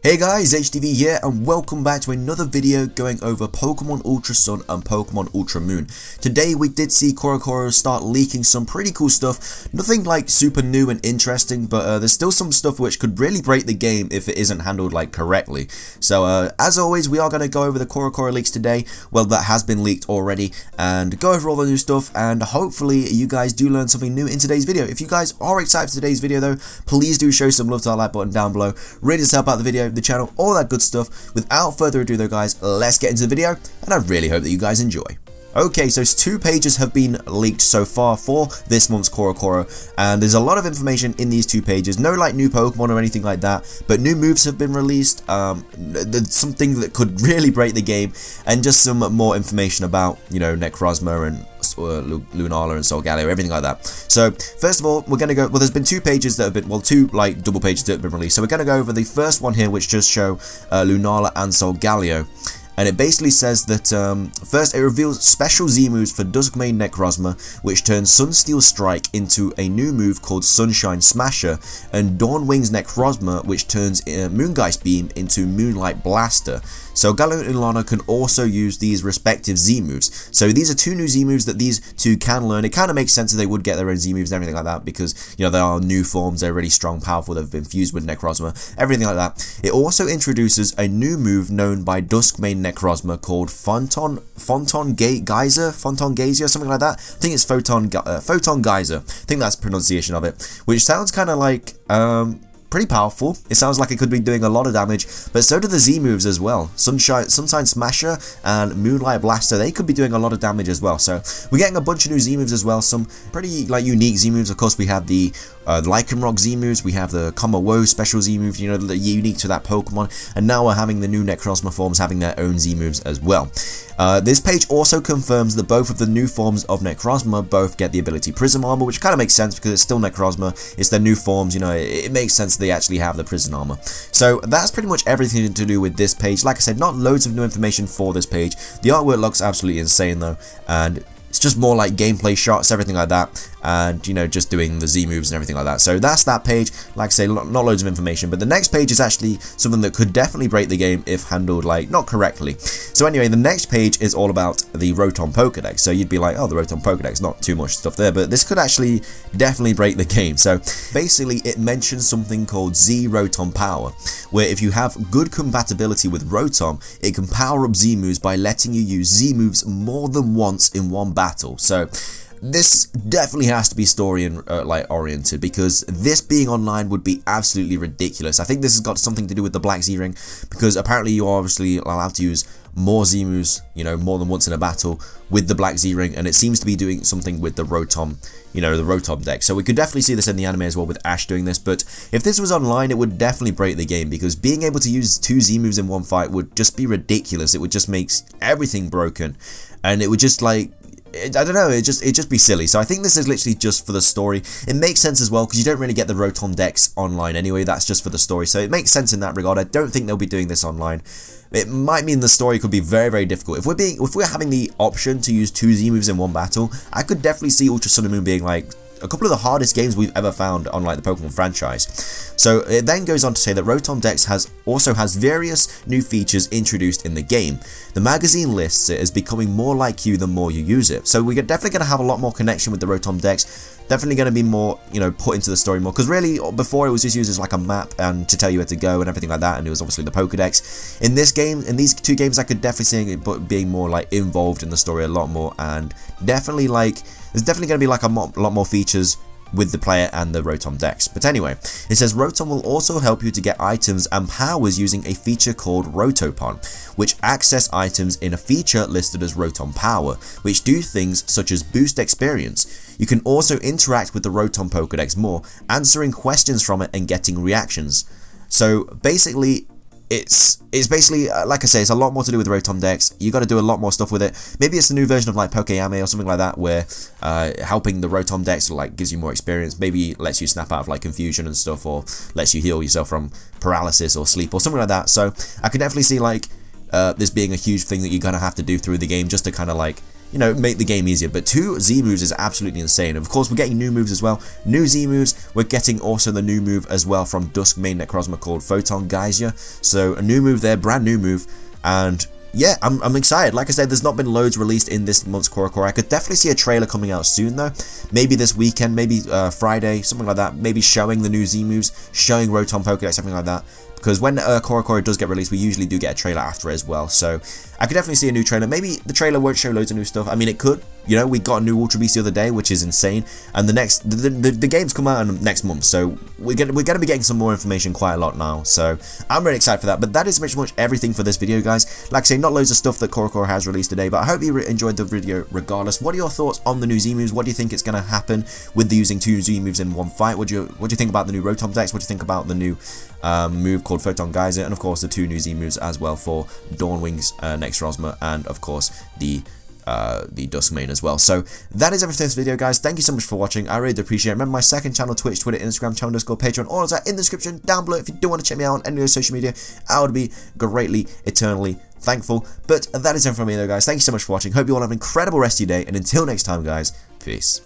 Hey guys, HDvee here and welcome back to another video going over Pokemon Ultra Sun and Pokemon Ultra Moon. Today we did see CoroCoro start leaking some pretty cool stuff. Nothing like super new and interesting, but there's still some stuff which could really break the game if it isn't handled like correctly. So as always, we are going to go over the CoroCoro leaks today. Well, that has been leaked already, and go over all the new stuff, and hopefully you guys do learn something new in today's video. If you guys are excited for today's video though, please do show some love to that like button down below. Really does help out the video, the channel, all that good stuff. Without further ado though guys, let's get into the video, and I really hope that you guys enjoy. Okay, so 2 pages have been leaked so far for this month's CoroCoro, and there's a lot of information in these 2 pages. No like new Pokemon or anything like that, but new moves have been released, something that could really break the game, and just some more information about, you know, Necrozma and Lunala and Solgaleo, everything like that. So first of all, we're going to go, well, there's been 2 pages that have been, well, 2 like double pages that have been released. So we're going to go over the first one here, which just show Lunala and Solgaleo. And it basically says that, first, it reveals special Z-moves for Duskmane Necrozma, which turns Sunsteel Strike into a new move called Sunshine Smasher, and Dawnwing's Necrozma, which turns Moongeist Beam into Moonlight Blaster. So Galio and Lunala can also use these respective Z-moves. So these are 2 new Z-moves that these 2 can learn. It kind of makes sense that they would get their own Z-moves and everything like that, because, you know, they are new forms, they're really strong, powerful, they've been fused with Necrozma, everything like that. It also introduces a new move known by Duskmane Necrozma called Photon Geyser, something like that. I think it's Photon Geyser. I think that's the pronunciation of it, which sounds kind of like pretty powerful. It sounds like it could be doing a lot of damage, but so do the Z-moves as well. Sunshine Smasher and Moonlight Blaster, they could be doing a lot of damage as well. So we're getting a bunch of new Z-moves as well, some pretty like unique Z-moves. Of course, we have the Lycanroc Z-moves, we have the Kommo-wo special Z-moves, you know, that are unique to that Pokemon, and now we're having the new Necrozma forms having their own Z-moves as well. This page also confirms that both of the new forms of Necrozma both get the ability Prism Armor, which kind of makes sense because it's still Necrozma, it's their new forms, you know, it makes sense they actually have the Prison Armor. So that's pretty much everything to do with this page. Like I said, not loads of new information for this page. The artwork looks absolutely insane though, and it's just more like gameplay shots, everything like that, and, you know, just doing the Z-moves and everything like that. So that's that page. Like I say, not loads of information, but the next page is actually something that could definitely break the game if handled, like, not correctly. So anyway, the next page is all about the Rotom Pokedex. So you'd be like, oh, the Rotom Pokedex, not too much stuff there, but this could actually definitely break the game. So basically, it mentions something called Z-Rotom Power, where if you have good compatibility with Rotom, it can power up Z-moves by letting you use Z-moves more than once in one battle. So this definitely has to be story and like oriented, because this being online would be absolutely ridiculous. I think this has got something to do with the Black Z-Ring, because apparently you are obviously allowed to use more Z-moves, you know, more than once in a battle with the Black Z-Ring, and it seems to be doing something with the Rotom, you know, the Rotom deck. So we could definitely see this in the anime as well with Ash doing this, but if this was online, it would definitely break the game, because being able to use 2 Z-moves in one fight would just be ridiculous. It would just make everything broken, and it would just like, I don't know, it'd just be silly. So I think this is literally just for the story. It makes sense as well, because you don't really get the Rotom decks online anyway. That's just for the story, so it makes sense in that regard. I don't think they'll be doing this online. It might mean the story could be very, very difficult. If we're having the option to use 2 Z-moves in one battle, I could definitely see Ultra Sun and Moon being like a couple of the hardest games we've ever found on like the Pokemon franchise. So it then goes on to say that Rotom Dex also has various new features introduced in the game. The magazine lists it as becoming more like you the more you use it. So we're definitely going to have a lot more connection with the Rotom Dex. Definitely going to be more, you know, put into the story more, because really before it was just used as like a map and to tell you where to go and everything like that, and it was obviously the Pokedex. In this game, in these 2 games, I could definitely see it being more like involved in the story a lot more, and definitely like there's definitely going to be like a lot more features with the player and the Rotom Dex. But anyway, it says Rotom will also help you to get items and powers using a feature called Rotopon, which access items in a feature listed as Rotom Power, which do things such as boost experience. You can also interact with the Rotom Pokedex more, answering questions from it and getting reactions. So basically, it's basically, like I say, it's a lot more to do with the Rotom Dex. You got to do a lot more stuff with it. Maybe it's a new version of like Pokeyame or something like that, where helping the Rotom Dex like gives you more experience. Maybe lets you snap out of like confusion and stuff, or lets you heal yourself from paralysis or sleep or something like that. So I can definitely see like this being a huge thing that you're gonna have to do through the game, just to kind of like, you know, make the game easier. But 2 Z-moves is absolutely insane. Of course, we're getting new moves as well. New Z-moves. We're getting also the new move as well from Dusk main Necrozma called Photon Geyser. So a new move there, brand new move. And yeah, I'm excited. Like I said, there's not been loads released in this month's CoroCoro. I could definitely see a trailer coming out soon though. Maybe this weekend, maybe Friday, something like that. Maybe showing the new Z-moves, showing Rotom Pokedex, something like that. Because when CoroCoro does get released, we usually do get a trailer after it as well. So I could definitely see a new trailer. Maybe the trailer won't show loads of new stuff. I mean, it could. You know, we got a new Ultra Beast the other day, which is insane. And the games come out in next month, so we're gonna be getting some more information quite a lot now. So I'm really excited for that. But that is pretty much everything for this video, guys. Like I say, not loads of stuff that CoroCoro has released today, but I hope you enjoyed the video regardless. What are your thoughts on the new Z-moves? What do you think it's gonna happen with using 2 Z-moves in one fight? What do you think about the new Rotom Dex? What do you think about the new move called Photon Geyser? And of course the 2 new Z-moves as well for Dawnwing's Necrozma, and of course the Dusk main as well. So that is everything for this video, guys. Thank you so much for watching. I really do appreciate it. Remember my second channel, Twitch, Twitter, Instagram, channel, Discord, Patreon, all of that in the description down below. If you do want to check me out on any of those social media, I would be greatly, eternally thankful. But that is everything from me though, guys. Thank you so much for watching. Hope you all have an incredible rest of your day, and until next time, guys, peace.